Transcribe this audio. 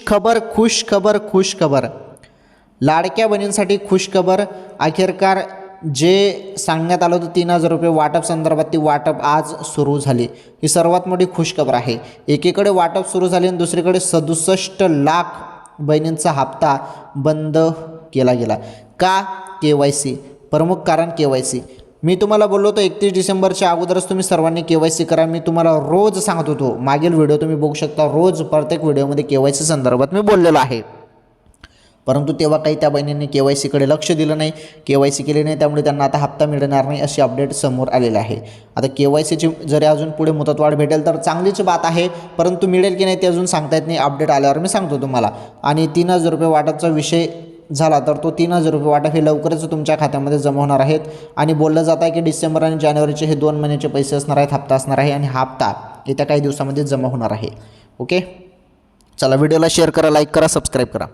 खुश खबर. लाडक्या बहिणींसाठी खुश खबर. अखेरकार जे सांगण्यात आलं होतं 3,000 रुपये वाटप संदर्भात ती वाटप आज सुरू झाली. ही सर्वात मोठी खुश खबर आहे. एकीकडे वाटप सुरू झाले आणि दुसरीकडे 67 लाख बहिणींचा हप्ता बंद केला गेला. का? KYC. प्रमुख कारण KYC. मी तुम्हाला बोललो होतो 31 डिसेंबरच्या अगोदरच तुम्ही सर्वांनी KYC करा. मी तुम्हाला रोज सांगत होतो. मागील व्हिडिओ तुम्ही बघू शकता. रोज प्रत्येक व्हिडिओमध्ये KYC संदर्भात मी बोललेलो आहे. परंतु तेव्हा काही त्या बहिणींनी KYCकडे लक्ष दिलं नाही, KYC केले नाही, त्यामुळे त्यांना आता हप्ता मिळणार नाही अशी अपडेट समोर आलेली आहे. आता KYCची जरी अजून पुढे मुदतवाढ भेटेल तर चांगलीच बात आहे, परंतु मिळेल की नाही ते अजून सांगता येत नाही. अपडेट आल्यावर मी सांगतो तुम्हाला. आणि 3,000 रुपये वाटपचा विषय झाला तर तो 3,000 रुपये वाटप हे लवकरच तुमच्या खात्यामध्ये जमा होणार आहेत. आणि बोललं जात आहे की डिसेंबर आणि जानेवारीचे हे 2 महिन्याचे पैसे असणार आहेत, हप्ता असणार आहे आणि हा हप्ता येत्या काही दिवसामध्ये जमा होणार आहे. ओके, चला व्हिडिओला शेअर करा, लाईक करा, सबस्क्राईब करा.